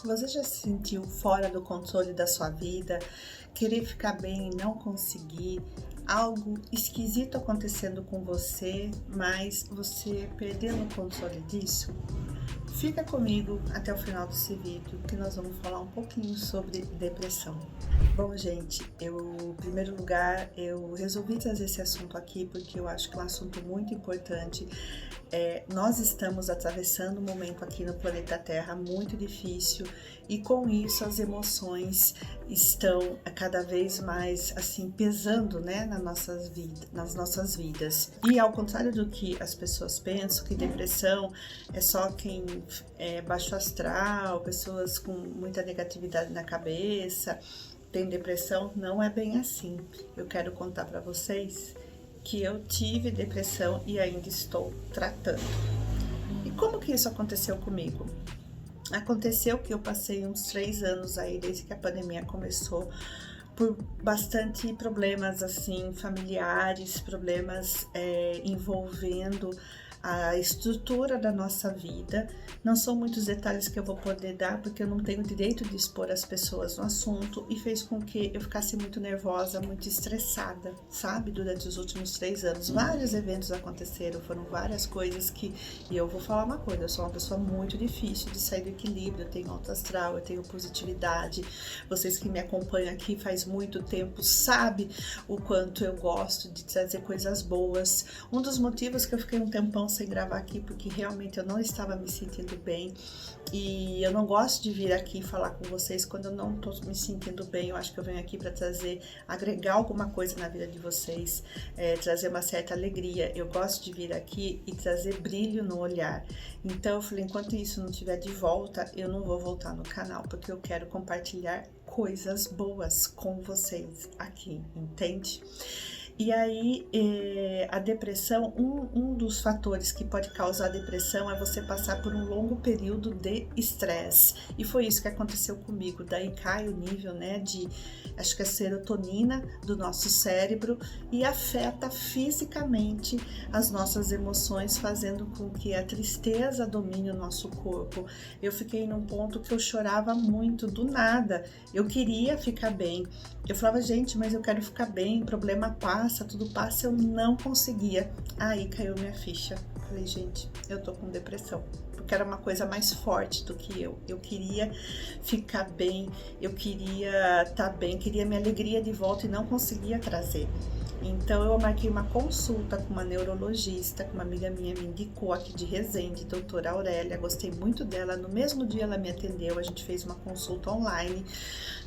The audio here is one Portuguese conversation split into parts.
Você já se sentiu fora do controle da sua vida, querer ficar bem e não conseguir, algo esquisito acontecendo com você, mas você perdendo o controle disso? Fica comigo até o final desse vídeo que nós vamos falar um pouquinho sobre depressão. Bom, gente, em primeiro lugar, eu resolvi trazer esse assunto aqui porque eu acho que é um assunto muito importante. Nós estamos atravessando um momento aqui no planeta Terra muito difícil e com isso as emoções estão cada vez mais assim pesando, né, nas nossas vidas. E ao contrário do que as pessoas pensam, que depressão é só quem é baixo astral, pessoas com muita negatividade na cabeça tem depressão, não é bem assim. Eu quero contar para vocês que eu tive depressão e ainda estou tratando. E como que isso aconteceu comigo? Aconteceu que eu passei uns 3 anos aí, desde que a pandemia começou, por bastante problemas assim, familiares, problemas envolvendo a estrutura da nossa vida. Não são muitos detalhes que eu vou poder dar, porque eu não tenho direito de expor as pessoas no assunto, e fez com que eu ficasse muito nervosa, muito estressada, sabe? Durante os últimos 3 anos, vários eventos aconteceram, foram várias coisas e eu vou falar uma coisa, eu sou uma pessoa muito difícil de sair do equilíbrio, eu tenho alto astral, eu tenho positividade. Vocês que me acompanham aqui faz muito tempo sabem o quanto eu gosto de trazer coisas boas. Um dos motivos que eu fiquei um tempão sem gravar aqui, porque realmente eu não estava me sentindo bem, e eu não gosto de vir aqui falar com vocês quando eu não estou me sentindo bem. Eu acho que eu venho aqui para agregar alguma coisa na vida de vocês, trazer uma certa alegria. Eu gosto de vir aqui e trazer brilho no olhar. Então eu falei, enquanto isso não estiver de volta, eu não vou voltar no canal, porque eu quero compartilhar coisas boas com vocês aqui, entende? E aí, a depressão, um dos fatores que pode causar depressão é você passar por um longo período de estresse. E foi isso que aconteceu comigo. Daí cai o nível, né, de, acho que é serotonina do nosso cérebro e afeta fisicamente as nossas emoções, fazendo com que a tristeza domine o nosso corpo. Eu fiquei num ponto que eu chorava muito, do nada. Eu queria ficar bem. Eu falava, gente, mas eu quero ficar bem, problema passa, tudo passa, eu não conseguia. Aí caiu minha ficha. Falei, gente, eu tô com depressão. Porque era uma coisa mais forte do que eu. Eu queria ficar bem, eu queria estar bem, queria minha alegria de volta e não conseguia trazer. Então eu marquei uma consulta com uma neurologista, que uma amiga minha me indicou aqui de Resende, doutora Aurélia, gostei muito dela. No mesmo dia ela me atendeu, a gente fez uma consulta online.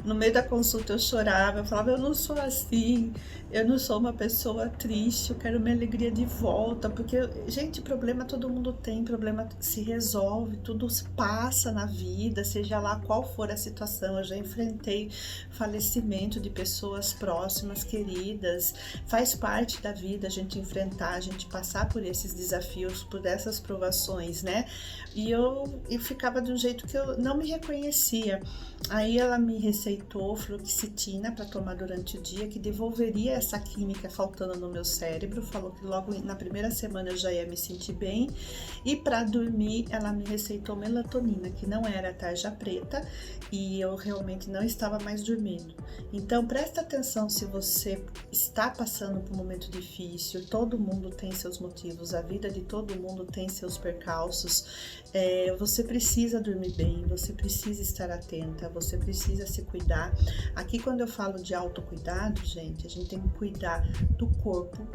No meio da consulta eu chorava, eu falava, eu não sou assim, eu não sou uma pessoa triste, eu quero minha alegria de volta, porque, gente, problema todo mundo tem, problema se resolve, tudo passa na vida, seja lá qual for a situação. Eu já enfrentei falecimento de pessoas próximas, queridas. Faz parte da vida a gente enfrentar, a gente passar por esses desafios, por essas provações, né? E eu ficava de um jeito que eu não me reconhecia. Aí ela me receitou fluoxetina para tomar durante o dia, que devolveria essa química faltando no meu cérebro. Falou que logo na primeira semana eu já ia me sentir bem. E para dormir, ela me receitou melatonina, que não era tarja preta, e eu realmente não estava mais dormindo. Então presta atenção, se você está passando por um momento difícil, todo mundo tem seus motivos, a vida de todo mundo tem seus percalços. Você precisa dormir bem, você precisa estar atenta, você precisa se cuidar. Aqui, quando eu falo de autocuidado, gente, a gente tem que cuidar do corpo,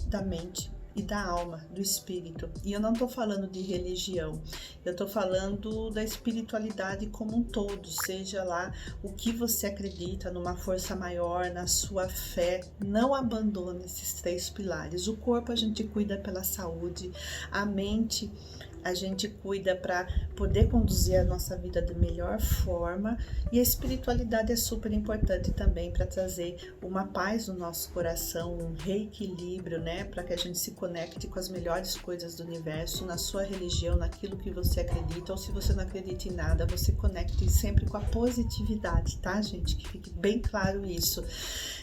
da mente e da alma, do espírito. E eu não tô falando de religião, eu tô falando da espiritualidade como um todo, seja lá o que você acredita, numa força maior, na sua fé. Não abandone esses 3 pilares. O corpo a gente cuida pela saúde, a mente a gente cuida para poder conduzir a nossa vida da melhor forma, e a espiritualidade é super importante também para trazer uma paz no nosso coração, um reequilíbrio, né, para que a gente se conecte com as melhores coisas do universo, na sua religião, naquilo que você acredita, ou se você não acredita em nada, você conecte sempre com a positividade, tá, gente? Que fique bem claro isso.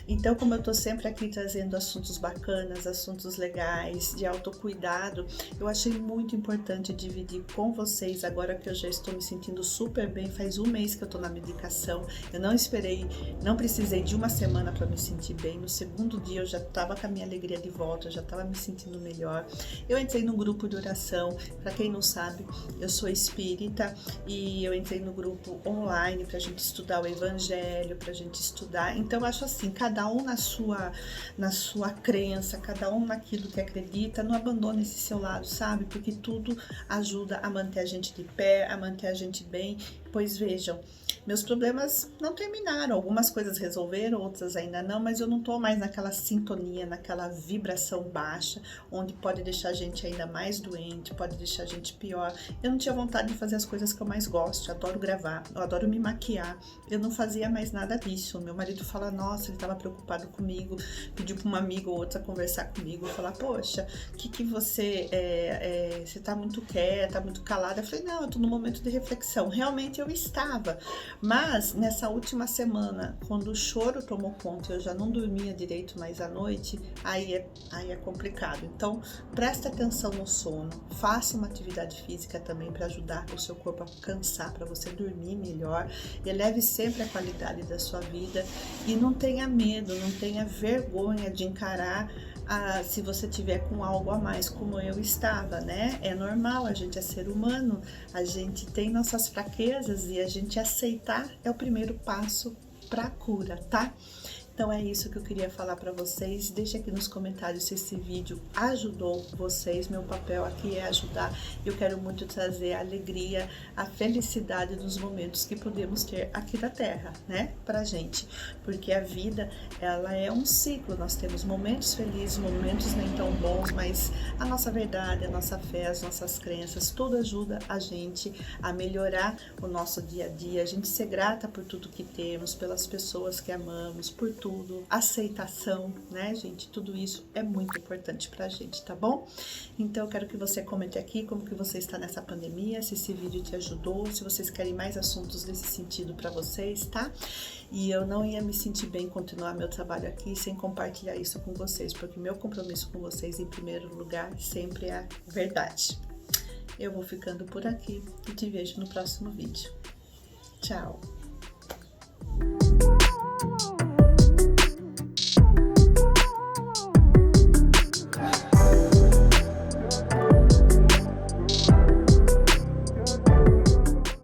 Então, como eu tô sempre aqui trazendo assuntos bacanas, assuntos legais, de autocuidado, eu achei muito importante dividir com vocês, agora que eu já estou me sentindo super bem, faz um mês que eu tô na medicação, eu não precisei de uma semana para me sentir bem, no segundo dia eu já tava com a minha alegria de volta, eu já tava me sentindo melhor. Eu entrei num grupo de oração, para quem não sabe, eu sou espírita, e eu entrei no grupo online pra gente estudar o evangelho, pra gente estudar, então eu acho assim, cada um na sua crença, cada um naquilo que acredita, não abandone esse seu lado, sabe? Porque tudo ajuda a manter a gente de pé, a manter a gente bem, pois vejam, meus problemas não terminaram, algumas coisas resolveram, outras ainda não, mas eu não tô mais naquela sintonia, naquela vibração baixa, onde pode deixar a gente ainda mais doente, pode deixar a gente pior. Eu não tinha vontade de fazer as coisas que eu mais gosto, eu adoro gravar, eu adoro me maquiar, eu não fazia mais nada disso. Meu marido fala, nossa, ele estava preocupado comigo, pediu para uma amiga ou outra conversar comigo, falar, poxa, que você você tá muito quieta, muito calada. Eu falei, não, eu tô no momento de reflexão. Realmente eu estava, mas nessa última semana, quando o choro tomou conta e eu já não dormia direito mais à noite, aí é complicado. Então, preste atenção no sono, faça uma atividade física também para ajudar o seu corpo a cansar, para você dormir melhor, e eleve sempre a qualidade da sua vida, e não tenha medo, não tenha vergonha de encarar se você tiver com algo a mais, como eu estava, né? É normal, a gente é ser humano, a gente tem nossas fraquezas, e a gente aceitar é o primeiro passo para a cura, tá? Então é isso que eu queria falar para vocês. Deixa aqui nos comentários se esse vídeo ajudou vocês. Meu papel aqui é ajudar. Eu quero muito trazer a alegria, a felicidade dos momentos que podemos ter aqui da Terra, né? Pra gente. Porque a vida, ela é um ciclo. Nós temos momentos felizes, momentos nem tão bons, mas a nossa verdade, a nossa fé, as nossas crenças, tudo ajuda a gente a melhorar o nosso dia a dia. A gente ser grata por tudo que temos, pelas pessoas que amamos, por tudo. Aceitação, né, gente? Tudo isso é muito importante pra gente, tá bom? Então eu quero que você comente aqui como que você está nessa pandemia, se esse vídeo te ajudou, se vocês querem mais assuntos nesse sentido pra vocês, tá? E eu não ia me sentir bem continuar meu trabalho aqui sem compartilhar isso com vocês, porque meu compromisso com vocês, em primeiro lugar, sempre é a verdade. Eu vou ficando por aqui e te vejo no próximo vídeo. Tchau!